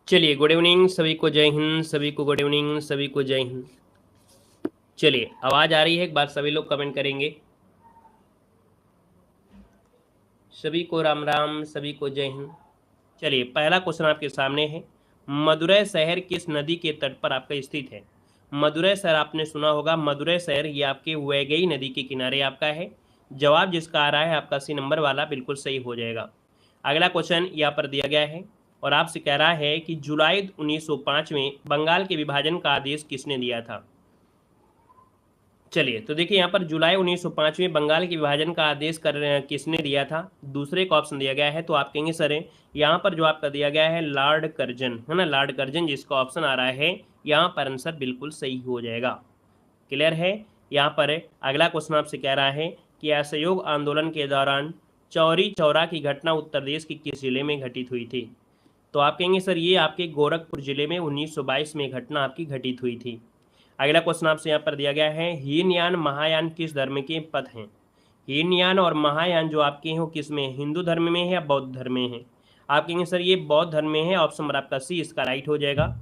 चलिए, good evening सभी को, जय हिंद सभी को, गुड इवनिंग सभी को, जय हिंद। चलिए, आवाज आ रही है? एक बार सभी लोग कमेंट करेंगे। सभी को राम राम, सभी को जय हिंद। चलिए, पहला क्वेश्चन आपके सामने है। मदुरै शहर किस नदी के तट पर आपका स्थित है? मदुरै शहर आपने सुना होगा। मदुरै शहर ये आपके वैगई नदी के किनारे आपका है। जवाब जिसका आ रहा है आपका सी नंबर वाला बिल्कुल सही हो जाएगा। अगला क्वेश्चन यहाँ पर दिया गया है और आपसे कह रहा है कि जुलाई 1905 में बंगाल के विभाजन का आदेश किसने दिया था? चलिए, तो देखिए यहाँ पर जुलाई 1905 में बंगाल के विभाजन का आदेश किसने दिया था? दूसरे का ऑप्शन दिया गया है, तो आप कहेंगे सर यहाँ पर जो आपका दिया गया है लॉर्ड कर्जन है ना, लॉर्ड कर्जन जिसका ऑप्शन आ रहा है यहाँ पर आंसर बिल्कुल सही हो जाएगा। क्लियर है? यहाँ पर अगला क्वेश्चन आपसे कह रहा है कि असहयोग आंदोलन के दौरान चौरी चौरा की घटना उत्तर प्रदेश के किस जिले में घटित हुई थी? तो आप कहेंगे सर ये आपके गोरखपुर जिले में 1922 में घटना आपकी घटित हुई थी। अगला क्वेश्चन आपसे यहाँ पर दिया गया है, हीनयान महायान किस धर्म के पथ हैं? हीनयान और महायान जो आपके हैं वो किस में, हिंदू धर्म में है या बौद्ध धर्म में है? आप कहेंगे सर ये बौद्ध धर्म में है। ऑप्शन नंबर आपका सी इसका राइट हो जाएगा।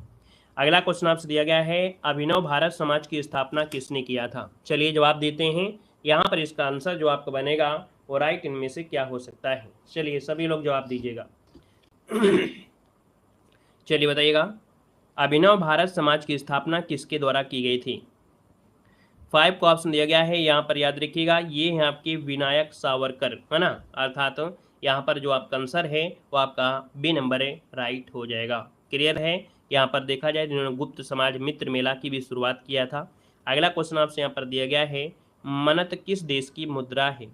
अगला क्वेश्चन आपसे दिया गया है, अभिनव भारत समाज की स्थापना किसने किया था? चलिए जवाब देते हैं। यहाँ पर इसका आंसर जो आपका बनेगा वो राइट इनमें से क्या हो सकता है? चलिए सभी लोग जवाब दीजिएगा। चलिए बताइएगा, अभिनव भारत समाज की स्थापना किसके द्वारा की गई थी? 5 को ऑप्शन दिया गया है। यहाँ पर याद रखिएगा ये है आपके विनायक सावरकर है ना, अर्थात तो यहाँ पर जो आपका आंसर है वो आपका बी नंबर है, राइट हो जाएगा। क्लियर है? यहाँ पर देखा जाए जिन्होंने गुप्त समाज मित्र मेला की भी शुरुआत किया था। अगला क्वेश्चन आपसे यहाँ पर दिया गया है, मनत किस देश की मुद्रा है?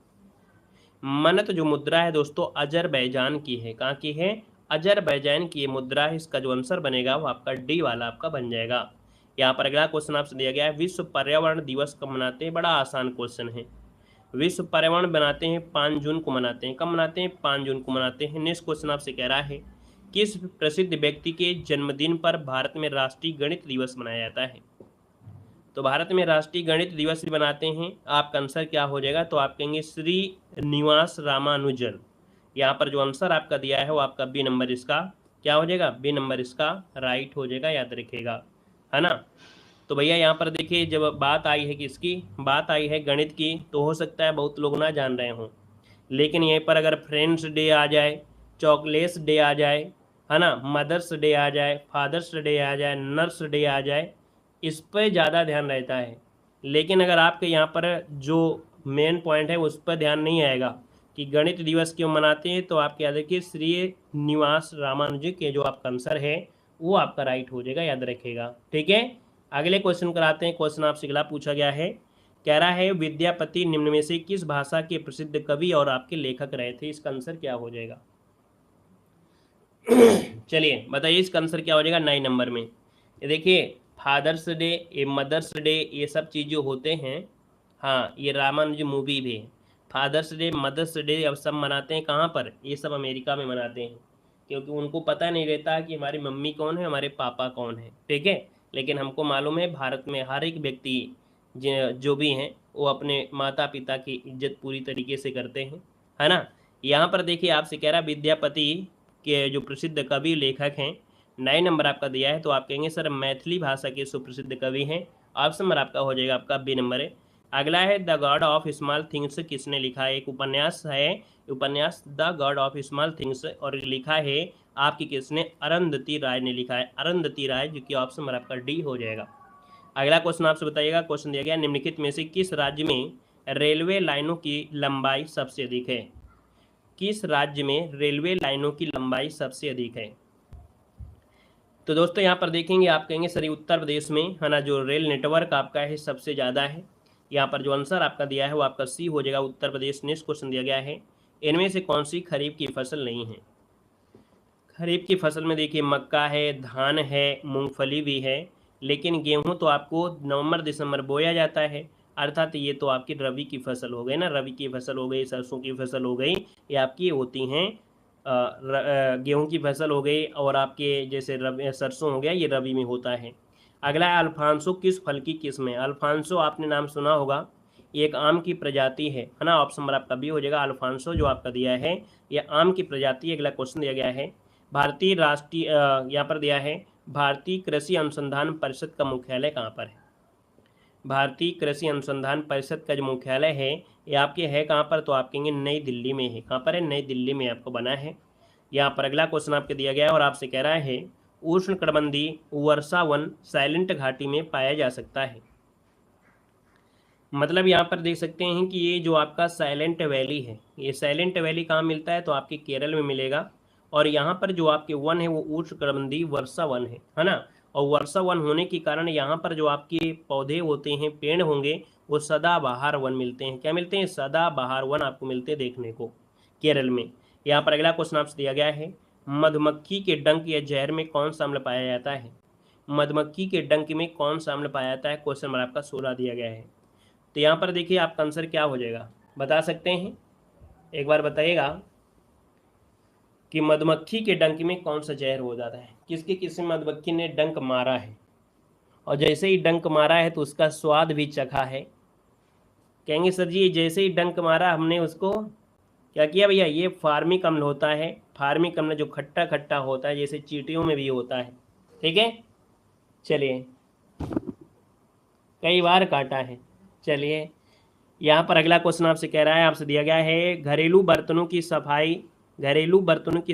मनत जो मुद्रा है दोस्तों अजरबैजान की है। कहाँ की है? अजरबैजान की ये मुद्रा है। इसका जो आंसर बनेगा वो आपका डी वाला आपका बन जाएगा। यहाँ पर अगला क्वेश्चन आपसे दिया गया है, विश्व पर्यावरण दिवस कब मनाते हैं? बड़ा आसान क्वेश्चन है। विश्व पर्यावरण बनाते हैं 5 जून को मनाते हैं। कब मनाते हैं? 5 जून को मनाते हैं। नेक्स्ट क्वेश्चन आपसे कह रहा है, किस प्रसिद्ध व्यक्ति के जन्मदिन पर भारत में राष्ट्रीय गणित दिवस मनाया जाता है? तो भारत में राष्ट्रीय गणित दिवस भी बनाते हैं। आपका आंसर क्या हो जाएगा? तो आप कहेंगे श्रीनिवास रामानुजन। यहाँ पर जो आंसर आपका दिया है वो आपका बी नंबर इसका क्या हो जाएगा? बी नंबर इसका राइट हो जाएगा, याद रखिएगा है ना। तो भैया यहाँ पर देखिए जब बात आई है किसकी, बात आई है गणित की, तो हो सकता है बहुत लोग ना जान रहे हों, लेकिन यहीं पर अगर फ्रेंड्स डे आ जाए, चॉकलेट्स डे आ जाए है ना, मदर्स डे आ जाए, फादर्स डे आ जाए, नर्स डे आ जाए, इस पर ज़्यादा ध्यान रहता है। लेकिन अगर आपके यहाँ पर जो मेन पॉइंट है उस पर ध्यान नहीं आएगा कि गणित दिवस क्यों मनाते हैं, तो आप याद रखिए श्रीनिवास रामानुजन के जो आपका आंसर है वो आपका राइट हो जाएगा, याद रखिएगा। ठीक है, अगले क्वेश्चन कराते हैं। क्वेश्चन आपसे अगला पूछा गया है, कह रहा है विद्यापति निम्न में से किस भाषा के प्रसिद्ध कवि और आपके लेखक रहे थे? इसका आंसर क्या हो जाएगा? चलिए बताइए इसका आंसर क्या हो जाएगा 9 नंबर में। ये देखिए फादर्स डे, ये मदर्स डे, ये सब चीज़ जो होते हैं, हाँ ये रामानुज मूवी भी है। फादर्स डे मदर्स डे अब सब मनाते हैं कहाँ पर? ये सब अमेरिका में मनाते हैं, क्योंकि उनको पता नहीं रहता कि हमारी मम्मी कौन है, हमारे पापा कौन है। ठीक है, लेकिन हमको मालूम है भारत में हर एक व्यक्ति जो भी हैं वो अपने माता पिता की इज्जत पूरी तरीके से करते हैं, है ना। यहाँ पर देखिए आपसे कह रहा विद्यापति के जो प्रसिद्ध कवि लेखक हैं, 9 नंबर आपका दिया है, तो आप कहेंगे सर मैथिली भाषा के सुप्रसिद्ध कवि हैं। ऑप्शन नंबर आपका हो जाएगा आपका बी नंबर है। अगला है the God of small things किसने लिखा है? एक उपन्यास है, उपन्यास the God of small things, और लिखा है आपकी किसने? अरुंधति राय ने लिखा है, अरुंधति राय, जो कि ऑप्शन नंबर आपका डी हो जाएगा। अगला क्वेश्चन आपसे बताइएगा, क्वेश्चन दिया गया निम्नलिखित में से किस राज्य में रेलवे लाइनों की लंबाई सबसे अधिक है? किस राज्य में रेलवे लाइनों की लंबाई सबसे अधिक है? तो दोस्तों यहाँ पर देखेंगे आप कहेंगे सर उत्तर प्रदेश में है ना, जो रेल नेटवर्क आपका है सबसे ज़्यादा है। यहाँ पर जो आंसर आपका दिया है वो आपका सी हो जाएगा, उत्तर प्रदेश। नेक्स्ट क्वेश्चन दिया गया है, इनमें से कौन सी खरीफ की फसल नहीं है? खरीफ की फसल में देखिए मक्का है, धान है, मूंगफली भी है, लेकिन गेहूं तो आपको नवंबर दिसंबर बोया जाता है, अर्थात ये तो आपकी रबी की फसल हो गई ना, रबी की फसल हो गई, सरसों की फसल हो गई, ये आपकी होती हैं गेहूं की फसल हो गई, और आपके जैसे सरसों हो गया ये रबी में होता है। अगला है अल्फांसो किस फल की किस्म है? अल्फांसो आपने नाम सुना होगा, ये एक आम की प्रजाति है ना। ऑप्शन नंबर आपका बी हो जाएगा, अल्फांसो जो आपका दिया है ये आम की प्रजाति। अगला क्वेश्चन दिया गया है, भारतीय राष्ट्रीय यहाँ पर दिया है भारतीय कृषि अनुसंधान परिषद का मुख्यालय कहाँ पर है। भारतीय कृषि अनुसंधान परिषद का जो मुख्यालय है ये आपके है कहाँ पर, तो आप कहेंगे नई दिल्ली में है। कहाँ पर है, नई दिल्ली में आपको बना है। यहाँ पर अगला क्वेश्चन आपके दिया गया है और आपसे कह रहा है उष्णकटिबंधीय वर्षा वन साइलेंट घाटी में पाया जा सकता है। मतलब यहाँ पर देख सकते हैं कि ये जो आपका साइलेंट वैली है, ये साइलेंट वैली कहाँ मिलता है, तो आपके केरल में मिलेगा। और यहाँ पर जो आपके वन है वो उष्णकटिबंधीय वर्षा वन है ना। और वर्षा वन होने के कारण यहाँ पर जो आपके पौधे होते हैं, पेड़ होंगे, वो सदाबहार वन मिलते हैं। क्या मिलते हैं, सदाबहार वन आपको मिलते हैं देखने को केरल में। यहाँ पर अगला क्वेश्चन आपसे दिया गया है मधुमक्खी के डंक या जहर में कौन सा अम्ल पाया जाता है। मधुमक्खी के डंक में कौन सा अम्ल पाया जाता है, क्वेश्चन नंबर आपका 16 दिया गया है। तो यहाँ पर देखिए आपका आंसर क्या हो जाएगा, बता सकते हैं, एक बार बताइएगा कि मधुमक्खी के डंक में कौन सा जहर हो जाता है। किसके किसी मधुमक्खी ने डंक मारा है और जैसे ही डंक मारा है तो उसका स्वाद भी चखा है। कहेंगे सर जी जैसे ही डंक मारा हमने उसको क्या किया भैया, ये फार्मिक अम्ल होता है। फार्मिक अम्ल जो खट्टा खट्टा होता है, जैसे चींटियों में भी होता है। ठीक है, चलिए कई बार काटा है। चलिए यहाँ पर अगला क्वेश्चन आपसे कह रहा है, आपसे दिया गया है घरेलू बर्तनों की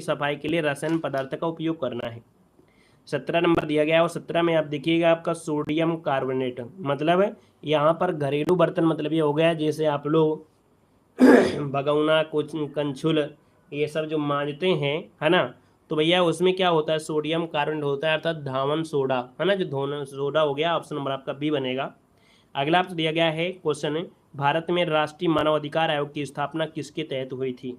सफाई के लिए रसायन पदार्थ का उपयोग करना है। 17 नंबर दिया गया है और 17 में आप देखिएगा आपका सोडियम कार्बोनेट। मतलब यहाँ पर घरेलू बर्तन मतलब ये हो गया जैसे आप लोग भगौना कुछ कंछुल ये सब जो मांजते हैं है ना, तो भैया उसमें क्या होता है, सोडियम कार्बोनेट होता है, अर्थात धावन सोडा है ना, जो धोना सोडा हो गया। ऑप्शन नंबर आपका बी बनेगा। अगला आपसे दिया गया है क्वेश्चन भारत में राष्ट्रीय मानवाधिकार आयोग की स्थापना किसके तहत हुई थी।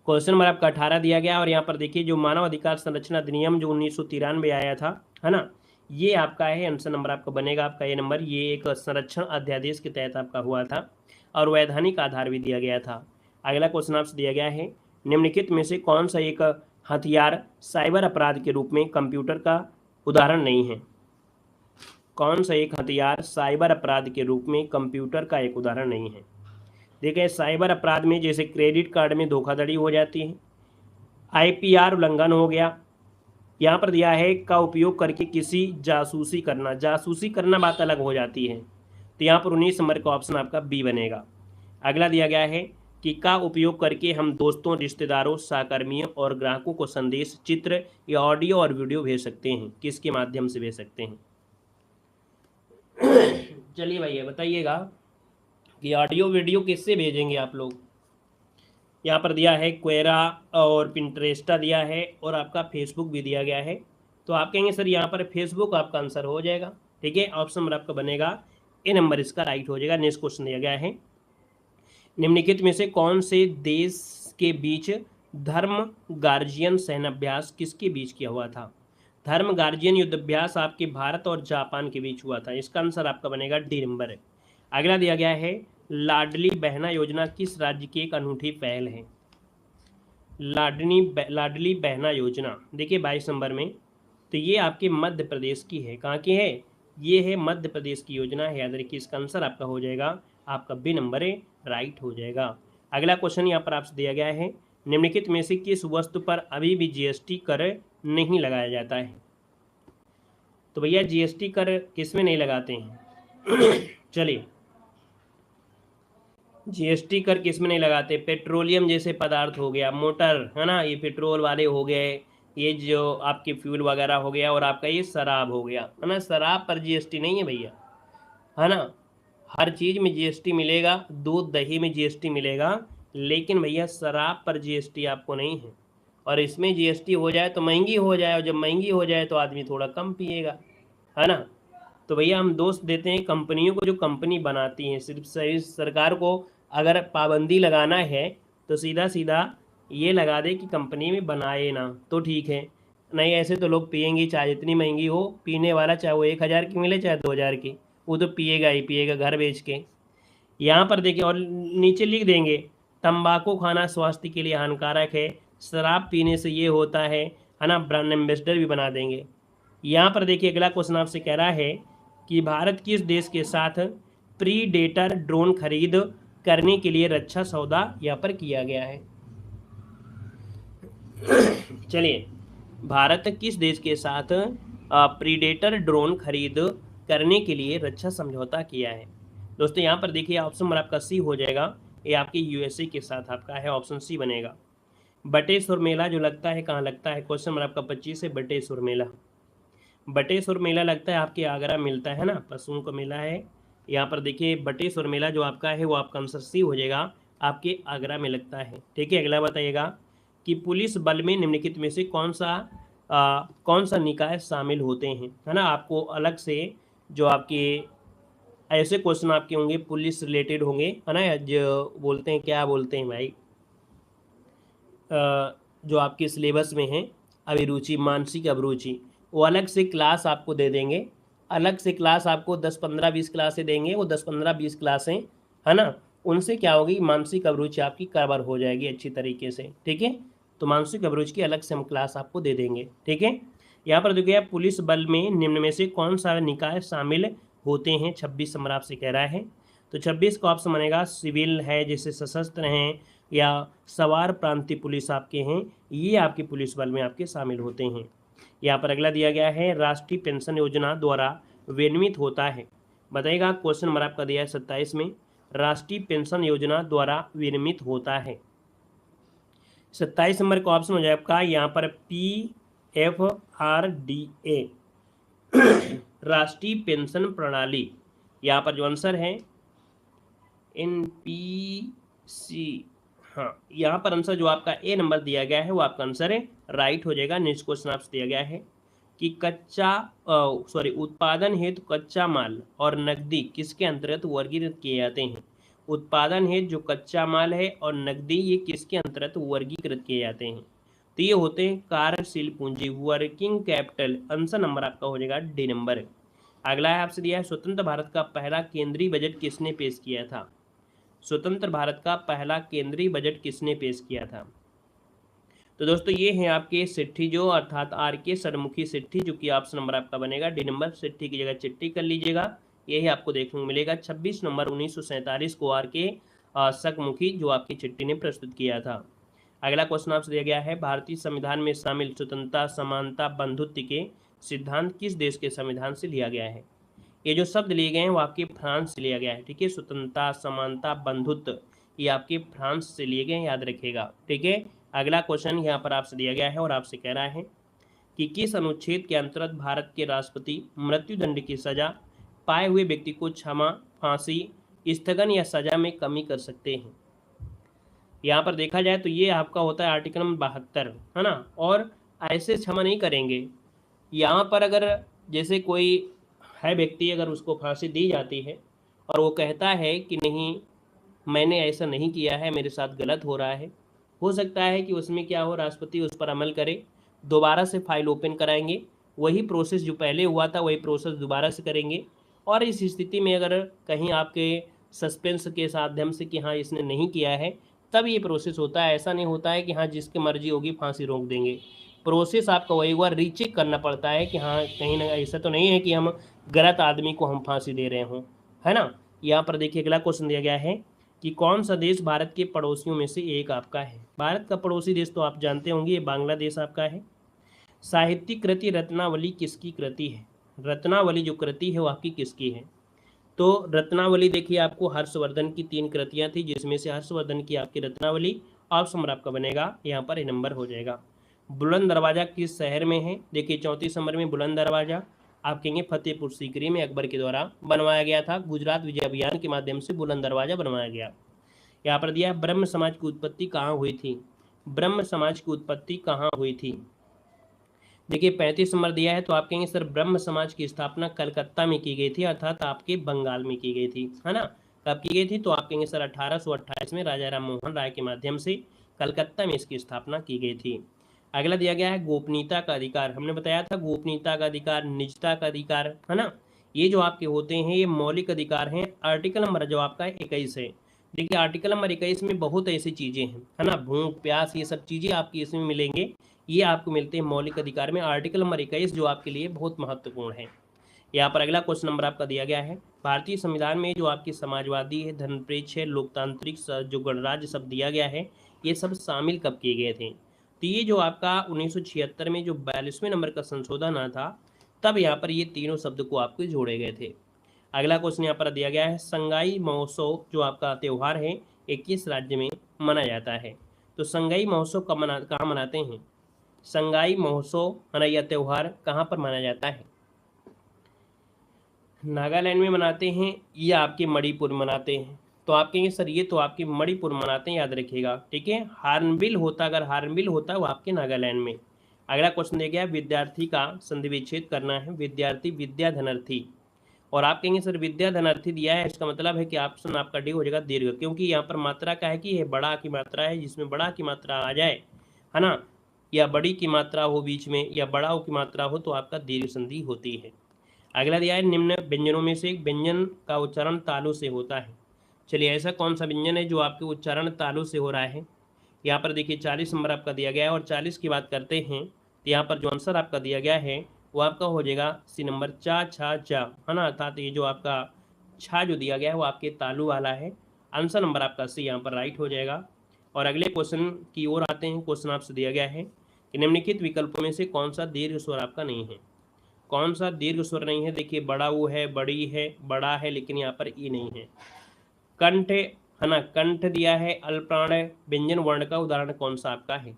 क्वेश्चन नंबर आपका 18 दिया गया और यहाँ पर देखिए जो मानव अधिकार संरक्षण अधिनियम जो 1993 आया था है ना, ये आपका है आंसर नंबर आपका बनेगा आपका ये नंबर। ये एक संरक्षण अध्यादेश के तहत आपका हुआ था और वैधानिक आधार भी दिया गया था। अगला क्वेश्चन आपसे दिया गया है निम्नलिखित में से कौन सा एक हथियार साइबर अपराध के रूप में कंप्यूटर का उदाहरण नहीं है। कौन सा एक हथियार साइबर अपराध के रूप में कंप्यूटर का एक उदाहरण नहीं है। देखिए साइबर अपराध में जैसे क्रेडिट कार्ड में धोखाधड़ी हो जाती है, आईपीआर उल्लंघन हो गया, यहाँ पर दिया है का उपयोग करके किसी जासूसी करना बात अलग हो जाती है। तो यहाँ पर 19 नंबर का ऑप्शन आपका बी बनेगा। अगला दिया गया है कि का उपयोग करके हम दोस्तों, रिश्तेदारों, सहकर्मियों और ग्राहकों को संदेश, चित्र या ऑडियो और वीडियो भेज सकते हैं। किसके माध्यम से भेज सकते हैं। चलिए भैया बताइएगा कि ऑडियो वीडियो किससे भेजेंगे आप लोग। यहाँ पर दिया है क्वेरा और पिंटरेस्टा दिया है और आपका फेसबुक भी दिया गया है। तो आप कहेंगे सर यहाँ पर फेसबुक आपका आंसर हो जाएगा। ठीक है, ऑप्शन नंबर आपका बनेगा ए नंबर इसका राइट हो जाएगा। नेक्स्ट क्वेश्चन दिया गया है निम्नलिखित में से कौन से देश के बीच धर्म गार्जियन सैन्याभ्यास किसके बीच किया हुआ था। धर्म गार्जियन युद्धाभ्यास आपके भारत और जापान के बीच हुआ था। इसका आंसर आपका बनेगा डी नंबर है। अगला दिया गया है लाडली बहना योजना किस राज्य की एक अनूठी पहल है। लाडली बहना योजना देखिए 22 नंबर में, तो ये आपके मध्य प्रदेश की है। कहाँ की है, ये है मध्य प्रदेश की योजना है। याद रखिए इसका आंसर आपका हो जाएगा आपका बी नंबर है, राइट हो जाएगा। अगला क्वेश्चन यहाँ पर आपसे दिया गया है निम्नलिखित में से किस वस्तु पर अभी भी जीएसटी कर नहीं लगाया जाता है। तो भैया जीएसटी कर किस में नहीं लगाते हैं चलिए जीएसटी कर किस में नहीं लगाते, पेट्रोलियम जैसे पदार्थ हो गया, मोटर है ना, ये पेट्रोल वाले हो गए, ये जो आपके फ्यूल वगैरह हो गया, और आपका ये शराब हो गया है ना। शराब पर जीएसटी नहीं है भैया है ना, हर चीज़ में जीएसटी मिलेगा, दूध दही में जीएसटी मिलेगा, लेकिन भैया शराब पर जीएसटी आपको नहीं है। और इसमें जीएसटी हो जाए तो महंगी हो जाए, और जब महंगी हो जाए तो आदमी थोड़ा कम पिएगा है ना। तो भैया हम दोष देते हैं कंपनियों को, जो कंपनी बनाती हैं। सिर्फ सरकार को अगर पाबंदी लगाना है तो सीधा सीधा ये लगा दे कि कंपनी में बनाए ना, तो ठीक है, नहीं ऐसे तो लोग पिएंगे चाहे जितनी महंगी हो। पीने वाला चाहे वो 1000 की मिले चाहे 2000 की, वो तो पिएगा ही पिएगा घर बेच के। यहाँ पर देखिए और नीचे लिख देंगे तंबाकू खाना स्वास्थ्य के लिए हानिकारक है, शराब पीने से ये होता है ना, ब्रांड एम्बेसडर भी बना देंगे। यहाँ पर देखिए अगला क्वेश्चन आपसे कह रहा है कि भारत किस देश के साथ प्रीडेटर ड्रोन खरीद करने के लिए रक्षा सौदा यहाँ पर किया गया है। चलिए, भारत किस देश के साथ प्रीडेटर ड्रोन खरीद करने के लिए रक्षा समझौता किया है? दोस्तों यहाँ पर देखिए ऑप्शन नंबर आपका सी हो जाएगा, ये आपके यूएसए के साथ आपका है, ऑप्शन सी बनेगा। बटेश्वर मेला जो लगता है कहाँ लगता है, क्वेश्चन नंबर आपका 25 है। बटेश्वर मेला, बटेश्वर मेला लगता है आपके आगरा मिलता है ना, पशुओं का मेला है। यहाँ पर देखिए बटेश्वर मेला जो आपका है वो आपका आंसर सी हो जाएगा, आपके आगरा में लगता है। ठीक है, अगला बताइएगा कि पुलिस बल में निम्नलिखित में से कौन सा निकाय शामिल होते हैं, है ना। आपको अलग से जो आपके ऐसे क्वेश्चन आपके होंगे पुलिस रिलेटेड होंगे, है ना, जो बोलते हैं क्या बोलते हैं भाई, जो आपके सिलेबस में है अभिरुचि, मानसिक अभिरुचि, वो अलग से क्लास आपको दे देंगे। अलग से क्लास आपको 10-15-20 क्लासें देंगे, वो 10-15-20 क्लासें, है ना, उनसे क्या होगी, मानसिक अभिरुचि आपकी कवर हो जाएगी अच्छी तरीके से। ठीक है, तो मानसिक अभिरुचि की अलग से हम क्लास आपको दे देंगे। ठीक है, यहाँ पर देखिए पुलिस बल में निम्न में से कौन सा निकाय शामिल होते हैं, 26 नंबर आपसे कह रहा है। तो 26 का ऑप्शन बनेगा सिविल है, जैसे सशस्त्र हैं या सवार प्रांतीय पुलिस आपके हैं, ये आपके पुलिस बल में आपके शामिल होते हैं। यहाँ पर अगला दिया गया है राष्ट्रीय पेंशन योजना द्वारा विनियमित होता है, बताइएगा। क्वेश्चन नंबर आपका दिया है 27 में, राष्ट्रीय पेंशन योजना द्वारा विनियमित होता है। 27 नंबर का ऑप्शन हो जाए आपका यहाँ पर PFRDA, राष्ट्रीय पेंशन प्रणाली। यहाँ पर जो आंसर है NPC, हाँ, यहाँ पर आंसर जो आपका ए नंबर दिया गया है वो आपका आंसर है, राइट हो जाएगा। नेक्स्ट क्वेश्चन आपसे दिया गया है कि उत्पादन हेतु कच्चा माल और नकदी किसके अंतर्गत वर्गीकृत किए जाते हैं। उत्पादन हेतु जो कच्चा माल है और नकदी, ये किसके अंतर्गत वर्गीकृत किए जाते हैं, तो ये होते हैं कार्यशील पूंजी, वर्किंग कैपिटल। आंसर नंबर आपका हो जाएगा डी नंबर। अगला है आपसे दिया है स्वतंत्र भारत का पहला केंद्रीय बजट किसने पेश किया था। स्वतंत्र भारत का पहला केंद्रीय बजट किसने पेश किया था। तो दोस्तों ये है आपके सिट्ठी, जो अर्थात RK षणमुखी सिट्ठी, जो कि ऑप्शन नंबर आपका बनेगा डी नंबर। सिट्ठी की जगह चिट्ठी कर लीजिएगा, यही आपको देखने को मिलेगा। 26 नंबर 1947 को RK षणमुखी जो आपकी चिट्ठी ने प्रस्तुत किया था। अगला क्वेश्चन आपसे दिया गया है भारतीय संविधान में शामिल स्वतंत्रता, समानता, बंधुत्व के सिद्धांत किस देश के संविधान से लिया गया है। ये जो शब्द लिए गए हैं वो आपके फ्रांस से लिया गया है। ठीक है, स्वतंत्रता, समानता, बंधुत्व, ये आपके फ्रांस से लिए गए हैं, याद रखिएगा। ठीक है, अगला क्वेश्चन यहाँ पर आपसे दिया गया है और आपसे कह रहा है कि किस अनुच्छेद के अंतर्गत भारत के राष्ट्रपति मृत्युदंड की सजा पाए हुए व्यक्ति को क्षमा, फांसी, स्थगन या सजा में कमी कर सकते हैं। यहाँ पर देखा जाए तो ये आपका होता है आर्टिकल नंबर 72, है ना। और ऐसे क्षमा नहीं करेंगे, यहाँ पर अगर जैसे कोई है व्यक्ति, अगर उसको फांसी दी जाती है और वो कहता है कि नहीं मैंने ऐसा नहीं किया है, मेरे साथ गलत हो रहा है, हो सकता है कि उसमें क्या हो, राष्ट्रपति उस पर अमल करे, दोबारा से फाइल ओपन कराएंगे, वही प्रोसेस जो पहले हुआ था वही प्रोसेस दोबारा से करेंगे। और इस स्थिति में अगर कहीं आपके सस्पेंस के माध्यम से कि हाँ इसने नहीं किया है, तब ये प्रोसेस होता है। ऐसा नहीं होता है कि हाँ जिसकी मर्जी होगी फांसी रोक देंगे। प्रोसेस आपका वही हुआ, रीचेक करना पड़ता है कि हाँ कहीं ना ऐसा तो नहीं है कि हम गलत आदमी को हम फांसी दे रहे हों, है ना। यहाँ पर देखिए अगला क्वेश्चन दिया गया है कि कौन सा देश भारत के पड़ोसियों में से एक आपका है। भारत का पड़ोसी देश तो आप जानते होंगे, ये बांग्लादेश आपका है। साहित्यिक कृति रत्नावली किसकी कृति है। रत्नावली जो कृति है वो आपकी किसकी है। तो रत्नावली देखिए आपको हर्षवर्धन की 3 कृतियाँ थी, जिसमें से हर्षवर्धन की आपकी रत्नावली ऑप्शन नंबर आपका बनेगा यहाँ पर ए नंबर हो जाएगा। बुलंद दरवाज़ा किस शहर में है, देखिए 34 नंबर में बुलंद दरवाज़ा आप कहेंगे फतेहपुर सीकरी में अकबर के द्वारा बनवाया गया था। गुजरात विजय अभियान के माध्यम से बुलंद दरवाज़ा बनवाया गया। यहाँ पर दिया ब्रह्म समाज की उत्पत्ति कहाँ हुई थी। ब्रह्म समाज की उत्पत्ति कहाँ हुई थी, देखिए 35 नंबर दिया है। तो आप कहेंगे सर ब्रह्म समाज की स्थापना कलकत्ता में की गई थी, अर्थात आपके बंगाल में की गई थी, है ना। कब की गई थी, तो आप कहेंगे सर 1828 में राजा राम मोहन राय के माध्यम से कलकत्ता में इसकी स्थापना की गई थी। अगला दिया गया है गोपनीयता का अधिकार। हमने बताया था गोपनीयता का अधिकार, निजता का अधिकार, है ना, ये जो आपके होते हैं ये मौलिक अधिकार हैं। आर्टिकल नंबर जो आपका 21 है, देखिए आर्टिकल नंबर 21 में बहुत ऐसी चीज़ें हैं, है ना, भूख प्यास ये सब चीज़ें आपकी इसमें मिलेंगे, ये आपको मिलते हैं मौलिक अधिकार में। आर्टिकल नंबर 21 जो आपके लिए बहुत महत्वपूर्ण है। यहाँ पर अगला क्वेश्चन नंबर आपका दिया गया है भारतीय संविधान में जो आपकी समाजवादी है, धर्मनिरपेक्ष है, लोकतांत्रिक जो गणराज्य शब्द दिया गया है, ये सब शामिल कब किए गए थे। तो ये जो आपका 1976 में जो 42वें नंबर का संशोधन आया था, तब यहाँ पर ये तीनों शब्द को आपके जोड़े गए थे। अगला क्वेश्चन यहाँ पर दिया गया है, संगाई महोत्सव जो आपका त्यौहार है 21 राज्य में मनाया जाता है। तो संगाई महोत्सव कहाँ मनाते हैं? संगाई महोत्सव या त्यौहार कहाँ पर मनाया जाता है? नागालैंड में मनाते हैं या आपके मणिपुर मनाते हैं? तो आप कहेंगे सर ये तो आपके मणिपुर मनाते हैं, याद रखिएगा, ठीक है। हार्नबिल होता, अगर हार्नबिल होता वो आपके नागालैंड में। अगला क्वेश्चन दिया गया, विद्यार्थी का संधि विच्छेद करना है, विद्यार्थी विद्याधनर्थी। और आप कहेंगे सर विद्याधनर्थी दिया है, इसका मतलब है कि ऑप्शन आपका डी हो जाएगा दीर्घ, क्योंकि यहाँ पर मात्रा का है कि ये बड़ा की मात्रा है, जिसमें बड़ा की मात्रा आ जाए, है ना, या बड़ी की मात्रा हो बीच में या बड़ा की मात्रा हो तो आपका दीर्घ संधि होती है। अगला दिया है, निम्न व्यंजनों में से एक व्यंजन का उच्चारण तालु से होता है। चलिए ऐसा कौन सा व्यंजन है जो आपके उच्चारण तालु से हो रहा है? यहाँ पर देखिए 40 नंबर आपका दिया गया है, और 40 की बात करते हैं तो यहाँ पर जो आंसर आपका दिया गया है वो आपका हो जाएगा सी नंबर, चा छा जा, है ना, अर्थात ये जो आपका छा जो दिया गया है वो आपके तालु वाला है। आंसर नंबर आपका सी यहाँ पर राइट हो जाएगा। और अगले क्वेश्चन की ओर आते हैं। क्वेश्चन आपसे दिया गया है कि निम्नलिखित विकल्पों में से कौन सा दीर्घ स्वर आपका नहीं है? कौन सा दीर्घ स्वर नहीं है? देखिए बड़ा वो है, बड़ी है, बड़ा है, लेकिन यहाँ पर ई नहीं है। कंठ है ना, कंठ दिया है, अल्पप्राण व्यंजन वर्ण का उदाहरण कौन सा आपका है?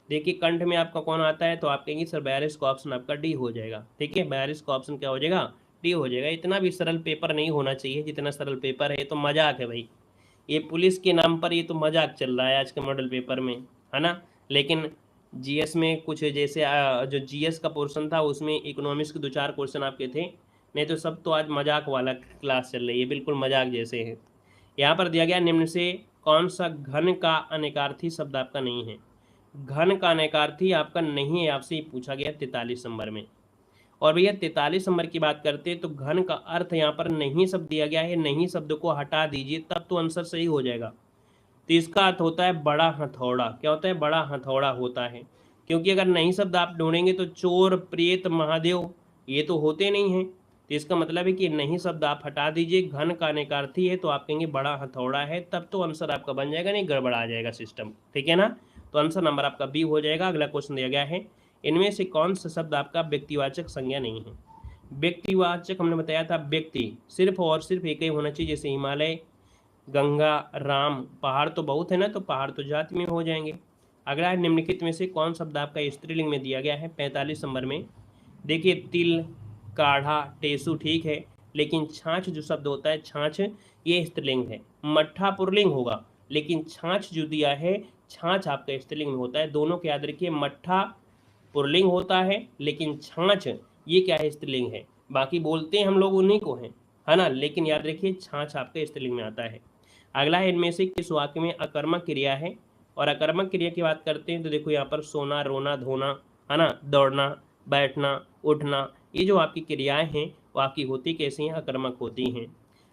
देखिए कंठ में आपका कौन आता है? तो आप कहेंगे सर 42 का ऑप्शन आपका डी हो जाएगा, ठीक है। 42 का ऑप्शन क्या हो जाएगा? डी हो जाएगा। इतना भी सरल पेपर नहीं होना चाहिए जितना सरल पेपर है, तो मजाक है भाई, ये पुलिस के नाम पर ये तो मजाक चल रहा है आज के मॉडल पेपर में, है ना। लेकिन जीएस में कुछ जैसे जो जीएस का पोर्शन था उसमें इकोनॉमिक्स के 2-4 क्वेश्चन आपके थे, नहीं तो सब तो आज मजाक वाला क्लास चल रही है, बिल्कुल मजाक जैसे है। यहाँ पर दिया गया, निम्न से कौन सा घन का अनेकार्थी शब्द आपका नहीं है? घन का अनेकार्थी आपका नहीं है, आपसे पूछा गया 43 नंबर में। और भैया 43 नंबर की बात करते हैं तो घन का अर्थ यहाँ पर नहीं शब्द दिया गया है, नहीं शब्द को हटा दीजिए तब तो आंसर सही हो जाएगा। तो इसका अर्थ होता है बड़ा हथौड़ा। क्या होता है? बड़ा हथौड़ा होता है, क्योंकि अगर नहीं शब्द आप ढूंढेंगे तो चोर, प्रेत, महादेव ये तो होते नहीं हैं। तो इसका मतलब है कि नहीं शब्द आप हटा दीजिए, घन का अनेकार्थी है तो आप कहेंगे बड़ा हथौड़ा है, तब तो आंसर आपका बन जाएगा, नहीं गड़बड़ा आ जाएगा सिस्टम, ठीक है ना। तो आंसर नंबर आपका बी हो जाएगा। अगला क्वेश्चन दिया गया है, इनमें से कौन सा शब्द आपका व्यक्तिवाचक संज्ञा नहीं है? व्यक्तिवाचक हमने बताया था, व्यक्ति सिर्फ और सिर्फ एक ही होना चाहिए, जैसे हिमालय, गंगा, राम, पहाड़ तो बहुत है ना, तो पहाड़ तो जाति में हो जाएंगे। अगला है, निम्नलिखित में से कौन शब्द आपका स्त्रीलिंग में दिया गया है 45 नंबर में? देखिए तिल, काढ़ा, टेसु ठीक है, लेकिन छाछ जो शब्द होता है, छाछ ये स्त्रीलिंग है। मट्ठा पुल्लिंग होगा, लेकिन छाछ जो दिया है, छाछ आपका स्त्रीलिंग में होता है। दोनों को याद रखिए, मट्ठा पुल्लिंग होता है लेकिन छाछ ये क्या है? स्त्रीलिंग है। बाकी बोलते हैं हम लोग उन्हीं को हैं, है ना, लेकिन याद रखिए छाछ आपके स्त्रीलिंग में आता है। अगला है, इनमें से किस वाक्य में अकर्मक क्रिया है? और अकर्मक क्रिया की बात करते हैं तो देखो यहाँ पर सोना, रोना, धोना, है ना, दौड़ना, बैठना, उठना, ये जो आपकी क्रियाएं हैं वो आपकी होती कैसी हैं? अकर्मक होती हैं।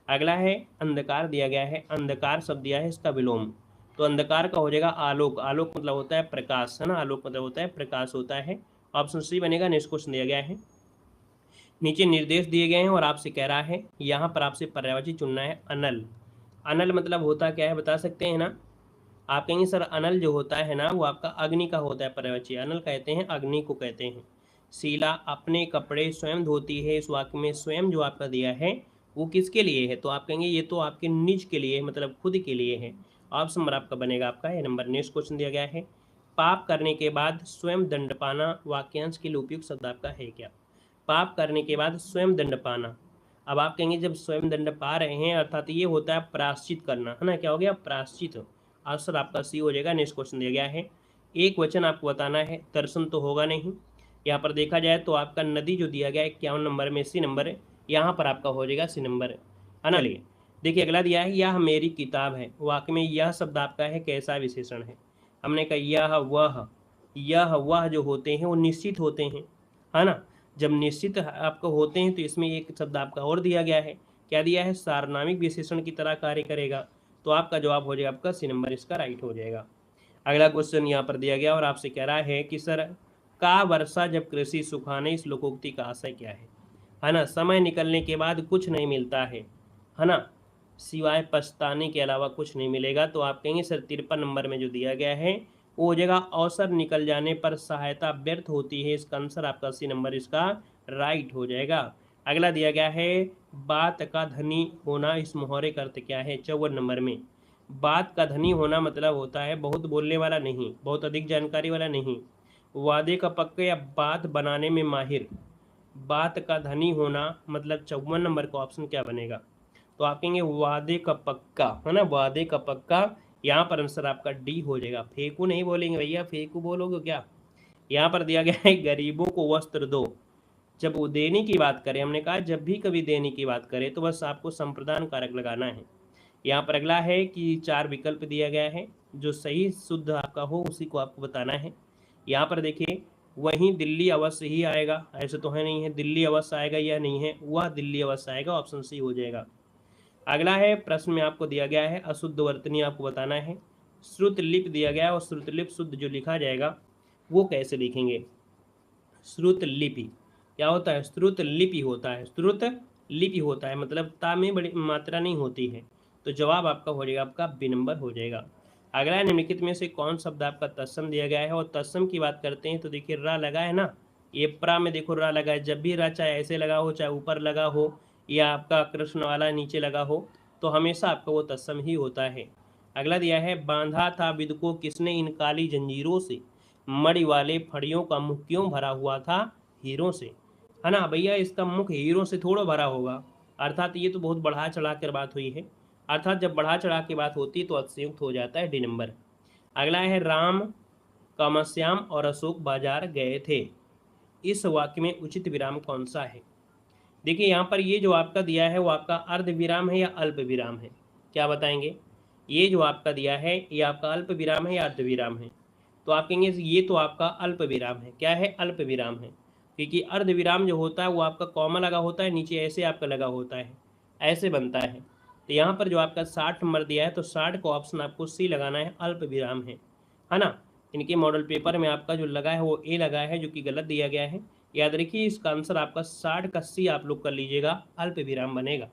अगला है, अंधकार दिया गया है, अंधकार शब्द दिया है, इसका विलोम, तो अंधकार का हो जाएगा आलोक। आलोक मतलब होता है प्रकाश, है ना, आलोक मतलब होता है प्रकाश होता है। ऑप्शन सी बनेगा। नेक्स्ट क्वेश्चन दिया गया है, नीचे निर्देश दिए गए हैं और आपसे कह रहा है यहाँ पर आपसे पर्यायवाची चुनना है। अनल, अनल मतलब होता क्या है बता सकते हैं ना? आप कहेंगे सर अनल जो होता है ना वो आपका अग्नि का होता है पर्यायवाची, अनल कहते हैं, अग्नि को कहते हैं। शीला अपने कपड़े स्वयं धोती है, इस वाक्य में स्वयं जो आपका दिया है वो किसके लिए है? तो आप कहेंगे ये तो आपके निज के लिए, मतलब खुद के लिए है। ऑप्शन नंबर आपका बनेगा आपका ए नंबर। नेक्स्ट क्वेश्चन दिया गया है, पाप करने के बाद स्वयं दंड पाना वाक्यांश के लिए उपयुक्त शब्द आपका है क्या? पाप करने के बाद स्वयं दंड पाना। अब आप कहेंगे जब स्वयं दंड पा रहे हैं अर्थात ये होता है प्रायश्चित करना, है ना, क्या हो गया? प्रायश्चित। आंसर आपका सी हो जाएगा। नेक्स्ट क्वेश्चन दिया गया है, एक वचन आपको बताना है, दर्शन तो होगा नहीं। यहाँ पर देखा जाए तो आपका नदी जो दिया गया है 51 नंबर में सी नंबर, यहाँ पर आपका हो जाएगा सी नंबर, है ना। लिए देखिए अगला दिया है, यह मेरी किताब है, वाक्य में यह शब्द आपका है कैसा विशेषण है? हमने कहा यह वह जो होते हैं वो निश्चित होते हैं, है ना। जब निश्चित आपको होते हैं तो इसमें एक शब्द आपका और दिया गया है, क्या दिया है? सार्वनामिक विशेषण की तरह कार्य करेगा, तो आपका जवाब हो जाएगा आपका सी नंबर, इसका राइट हो जाएगा। अगला क्वेश्चन यहाँ पर दिया गया और आपसे कह रहा है कि सर का वर्षा जब कृषि सुखाने, इस लोकोक्ति का आशय क्या है ना। समय निकलने के बाद कुछ नहीं मिलता है ना, सिवाय पछताने के अलावा कुछ नहीं मिलेगा। तो आप कहेंगे सर 53 नंबर में जो दिया गया है वो हो जाएगा अवसर निकल जाने पर सहायता व्यर्थ होती है। इसका आंसर आपका 80 नंबर इसका राइट हो जाएगा। अगला दिया गया है बात का धनी होना, इस मुहावरे का अर्थ क्या है? 54 नंबर में बात का धनी होना मतलब होता है बहुत बोलने वाला नहीं, बहुत अधिक जानकारी वाला नहीं, वादे का पक्का या बात बनाने में माहिर। बात का धनी होना मतलब 54 नंबर का ऑप्शन क्या बनेगा? तो आप कहेंगे वादे का पक्का, है ना, वादे का पक्का। यहाँ पर आंसर आपका डी हो जाएगा। फेंकू नहीं बोलेंगे भैया, फेंकू बोलोगे क्या? यहाँ पर दिया गया है गरीबों को वस्त्र दो। जब वो देने की बात करें, हमने कहा जब भी कभी देने की बात करें तो बस आपको संप्रदान कारक लगाना है। यहाँ पर अगला है कि 4 विकल्प दिया गया है, जो सही शुद्ध आपका हो उसी को आपको बताना है। यहाँ पर देखिए वहीं दिल्ली अवश्य ही आएगा, ऐसे तो है नहीं है, दिल्ली अवश्य आएगा या नहीं है, वह दिल्ली अवश्य आएगा, ऑप्शन सी हो जाएगा। अगला है प्रश्न में आपको दिया गया है अशुद्ध वर्तनी आपको बताना है। श्रुत लिपि दिया गया है और श्रुत लिपि शुद्ध जो लिखा जाएगा वो कैसे लिखेंगे? श्रुत लिपि क्या होता है? श्रुत लिपि होता है, श्रुत लिपि होता है मतलब ता में बड़ी मात्रा नहीं होती है। तो जवाब आपका हो जाएगा, आपका बी नंबर हो जाएगा। अगला निम्नलिखित में से कौन शब्द आपका तत्सम दिया गया है? और तत्सम की बात करते हैं तो देखिए रा लगा है ना, ये प्रा में देखो रा लगा है। जब भी रा चाहे ऐसे लगा हो, चाहे ऊपर लगा हो, या आपका कृष्ण वाला नीचे लगा हो, तो हमेशा आपका वो तत्सम ही होता है। अगला दिया है बांधा था विद को किसने इन काली जंजीरों से, मणि वाले फड़ियों का मुख क्यों भरा हुआ था हीरों से। है ना भैया, इसका मुख हीरों से थोड़ा भरा होगा, अर्थात ये तो बहुत बढ़ा चढ़ा कर बात हुई है, अर्थात जब बढ़ा चढ़ा के बात होती है तो अतिशयुक्त हो जाता है डी नंबर। अगला है राम कामश्याम और अशोक बाजार गए थे, इस वाक्य में उचित विराम कौन सा है? देखिए यहाँ पर ये जो आपका दिया है वो आपका अर्ध विराम है या अल्प विराम है, क्या बताएंगे? ये जो आपका दिया है ये आपका अल्प विराम है या अर्ध विराम है? तो आप कहेंगे ये तो आपका अल्प विराम है। क्या है? अल्प विराम है, क्योंकि अर्ध विराम जो होता है वो आपका कॉमा लगा होता है, नीचे ऐसे आपका लगा होता है, ऐसे बनता है। तो यहाँ पर जो आपका 60 नंबर दिया है तो 60 का ऑप्शन आपको सी लगाना है, अल्प विराम है ना। इनके मॉडल पेपर में आपका जो लगा है वो ए लगा है, जो कि गलत दिया गया है। याद रखिए इसका आंसर आपका 60 का सी आप लोग कर लीजिएगा, अल्प विराम बनेगा।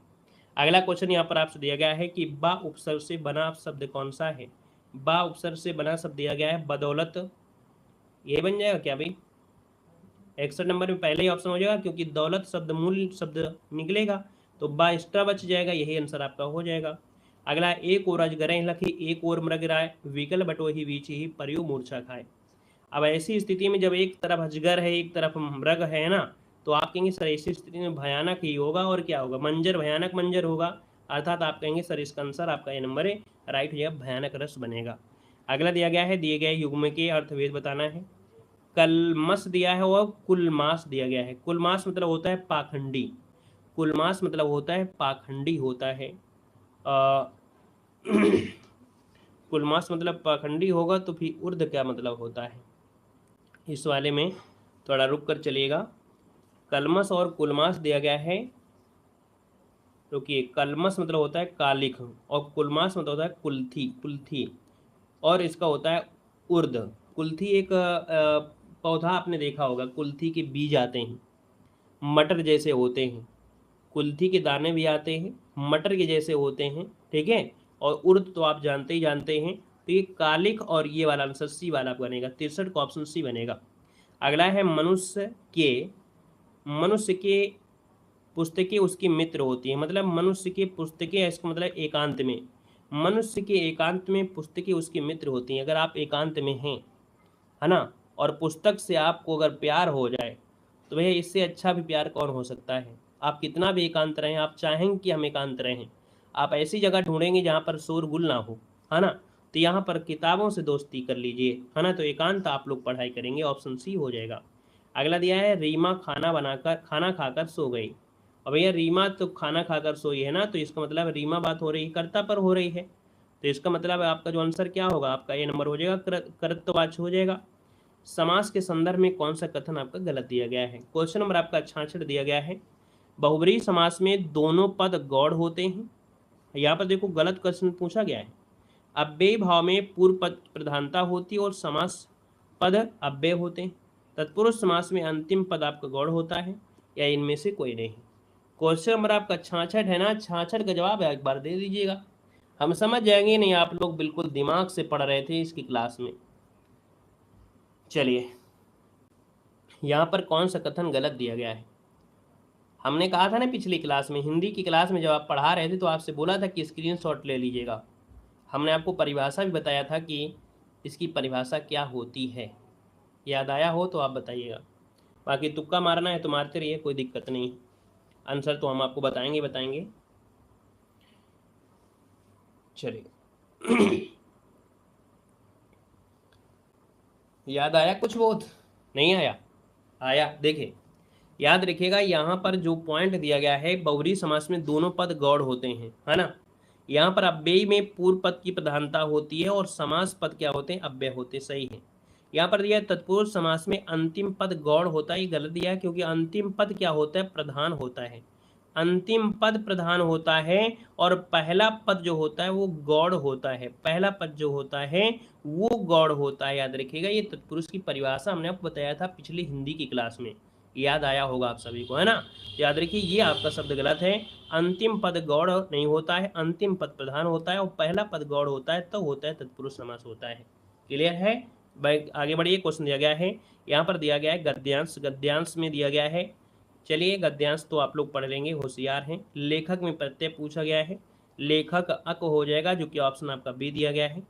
अगला क्वेश्चन यहाँ पर आपसे दिया गया है कि बा उपसर्ग से बना शब्द कौन सा है? बा उपसर्ग से बना शब्द दिया गया है बदौलत, ये बन जाएगा क्या भाई? 61 नंबर में पहले ही ऑप्शन हो जाएगा, क्योंकि दौलत शब्द मूल शब्द निकलेगा तो बा एक्स्ट्रा बच जाएगा, यही आंसर आपका हो जाएगा। अगला एक और अजगरें लखी एक और मृग राय, विकल बटोही बीच ही परियो मूर्छा खाए। अब ऐसी स्थिति में जब एक तरफ अजगर है एक तरफ मृग है ना, तो आप कहेंगे सर ऐसी स्थिति में भयानक ही होगा, और क्या होगा? मंजर, भयानक मंजर होगा, अर्थात आप कहेंगे सर इसका आंसर आपका ये नंबर है राइट हो जाएगा, भयानक रस बनेगा। अगला दिया गया है दिए गए युग्म के अर्थभेद बताना है। कलमस दिया है और कुलमास दिया गया है। कुलमास मतलब होता है पाखंडी, कुलमास मतलब होता है पाखंडी होता है। कुलमास मतलब पाखंडी होगा तो फिर उर्द क्या मतलब होता है? इस वाले में थोड़ा रुक कर चलिएगा। कलमस और कुलमास दिया गया है, रुकिए, कलमस मतलब होता है कालिख और कुलमास मतलब होता है कुल्थी, कुल्थी, और इसका होता है उर्द। कुल्थी एक पौधा आपने देखा होगा, कुल्थी के बीज आते हैं, मटर जैसे होते हैं, कुल्थी के दाने भी आते हैं, मटर के जैसे होते हैं, ठीक है। और उर्द तो आप जानते ही जानते हैं। तो ये कालिख और ये वाला आंसर सी वाला बनेगा, 63 का ऑप्शन सी बनेगा। अगला है मनुष्य के पुस्तकें उसकी मित्र होती हैं, मतलब मनुष्य की पुस्तकें, इसका मतलब एकांत में, मनुष्य के एकांत में पुस्तकें उसकी मित्र होती हैं। अगर आप एकांत में हैं, है ना, और पुस्तक से आपको अगर प्यार हो जाए तो भैया इससे अच्छा भी प्यार कौन हो सकता है? आप कितना भी एकांत रहें, आप चाहेंगे कि हम एकांत रहें, आप ऐसी जगह ढूंढेंगे जहाँ पर शोरगुल ना हो, है ना। तो यहाँ पर किताबों से दोस्ती कर लीजिए, है ना, तो एकांत आप लोग पढ़ाई करेंगे, ऑप्शन सी हो जाएगा। अगला दिया है रीमा खाना खाकर सो गई। और भैया रीमा तो खाना खाकर सोई है ना, तो इसका मतलब रीमा बात हो रही है, कर्ता पर हो रही है, तो इसका मतलब आपका जो आंसर क्या होगा, आपका ये नंबर हो जाएगा, कर्तवाच्य हो जाएगा। समास के संदर्भ में कौन सा कथन आपका गलत दिया गया है? क्वेश्चन नंबर आपका 66 दिया गया है, बहुब्रीहि समास में दोनों पद गौड़ होते हैं। यहाँ पर देखो गलत क्वेश्चन पूछा गया है। अव्ययी भाव में पूर्व पद प्रधानता होती है और समास पद अव्यय होते हैं। तत्पुरुष समास में अंतिम पद आपका गौड़ होता है, या इनमें से कोई नहीं? क्वेश्चन नंबर आपका 66 है ना, 66 का जवाब एक बार दे दीजिएगा, हम समझ जाएंगे। नहीं आप लोग बिल्कुल दिमाग से पढ़ रहे थे इसकी क्लास में, चलिए, यहाँ पर कौन सा कथन गलत दिया गया है? हमने कहा था ना पिछली क्लास में, हिंदी की क्लास में जब आप पढ़ा रहे थे तो आपसे बोला था कि स्क्रीनशॉट ले लीजिएगा। हमने आपको परिभाषा भी बताया था कि इसकी परिभाषा क्या होती है। याद आया हो तो आप बताइएगा, बाकी तुक्का मारना है तो मारते रहिए, कोई दिक्कत नहीं। आंसर तो हम आपको बताएंगे। चलिए याद आया कुछ? बहुत नहीं आया? आया। देखिए, याद रखिएगा, यहाँ पर जो पॉइंट दिया गया है, बहुब्रीहि समास में दोनों पद गौड़ होते हैं, है ना। यहाँ पर अव्ययी में पूर्व पद की प्रधानता होती है और समास पद क्या होते हैं? अव्यय होते। सही है। यहाँ पर दिया है तत्पुरुष समास में अंतिम पद गौड़ होता है। ये गलत दिया है, क्योंकि अंतिम पद क्या होता है? प्रधान होता है। अंतिम पद प्रधान होता है और पहला पद जो होता है वो गौड़ होता है। पहला पद जो होता है वो गौड़ होता है। याद रखिएगा, ये तत्पुरुष की परिभाषा हमने आपको बताया था पिछली हिंदी की क्लास में। याद आया होगा आप सभी को, है ना। याद रखिए, ये आपका शब्द गलत है। अंतिम पद गौड़ नहीं होता है, अंतिम पद प्रधान होता है और पहला पद गौड़ होता है, तो होता है तत्पुरुष समास होता है। क्लियर है? आगे बढ़िए। क्वेश्चन दिया गया है, यहाँ पर दिया गया है गद्यांश। गद्यांश में दिया गया है, चलिए गद्यांश तो आप लोग पढ़ लेंगे, होशियार हैं। लेखक में प्रत्यय पूछा गया है, लेखक अक हो जाएगा, जो कि ऑप्शन आपका बी दिया गया है।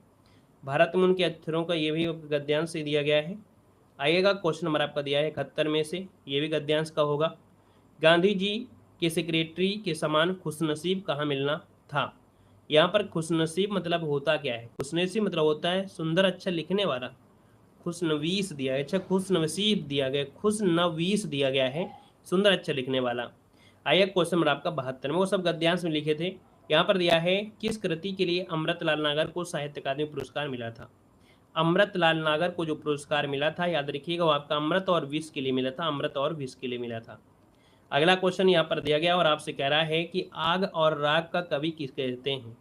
भारत मुनि के अक्षरों का ये भी गद्यांश से दिया गया है। आइएगा, क्वेश्चन नंबर आपका दिया है 71 में से, ये भी गद्यांश का होगा। गांधी जी के सेक्रेटरी के समान खुशनसीब कहाँ मिलना था? यहाँ पर खुशनसीब मतलब होता क्या है? खुशनसीब मतलब होता है सुंदर, अच्छा लिखने वाला। खुशनवीस दिया है, अच्छा खुशनसीब दिया गया, खुशनवीस दिया गया है, सुंदर अच्छा लिखने वाला। आइए क्वेश्चन नंबर आपका 72 में, वो सब गद्यांश में लिखे थे। यहाँ पर दिया है, किस कृति के लिए अमृतलाल नागर को साहित्य अकादमी पुरस्कार मिला था? अमृतलाल नागर को जो पुरस्कार मिला था, याद रखिएगा, वो आपका अमृत और विष के लिए मिला था। अमृत और विष के लिए मिला था। अगला क्वेश्चन यहाँ पर दिया गया और आपसे कह रहा है कि आग और राग का कवि किस कहते हैं?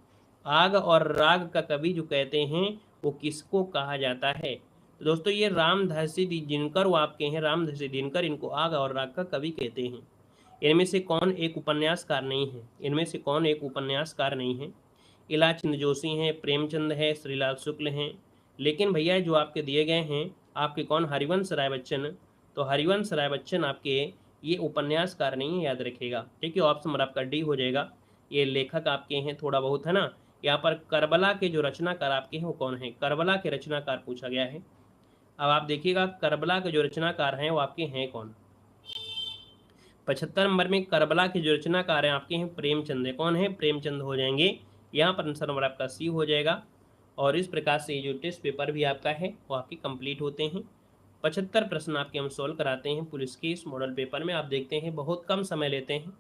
आग और राग का कवि जो कहते हैं वो किसको कहा जाता है? तो दोस्तों, ये रामधासी दिनकर, वो आपके हैं रामधासी दिनकर, इनको आग और राग का कवि कहते हैं। इनमें से कौन एक उपन्यासकार नहीं है? इनमें से कौन एक उपन्यासकार नहीं है? इलाचंद जोशी हैं, प्रेमचंद है, श्रीलाल शुक्ल हैं। लेकिन भैया जो आपके दिए गए हैं, आपके कौन? हरिवंश राय बच्चन। तो हरिवंश राय बच्चन आपके ये उपन्यासकार नहीं है, याद रखिएगा। ठीक है, ऑप्शन नंबर आपका डी हो जाएगा। ये लेखक आपके हैं थोड़ा बहुत, है ना। यहाँ पर करबला के जो रचनाकार आपके हैं वो कौन है? करबला के रचनाकार पूछा गया है। अब आप देखिएगा, करबला के जो रचनाकार हैं वो आपके हैं कौन? 75 नंबर में करबला के जो रचनाकार हैं आपके हैं प्रेमचंद है। कौन है? प्रेमचंद हो जाएंगे। यहाँ पर आंसर नंबर आपका सी हो जाएगा। और इस प्रकार से ये जो टेस्ट पेपर भी आपका है वो आपके कंप्लीट होते हैं। 75 प्रश्न आपके हम सॉल्व कराते हैं पुलिस के इस मॉडल पेपर में। आप देखते हैं बहुत कम समय लेते हैं,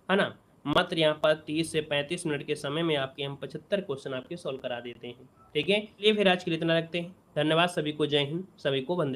है ना। मात्र यहाँ पर 30 से 35 मिनट के समय में आपके हम 75 क्वेश्चन आपके सॉल्व करा देते हैं। ठीक है, चलिए फिर आज के लिए इतना रखते हैं। धन्यवाद सभी को, जय हिंद, सभी को वंदे।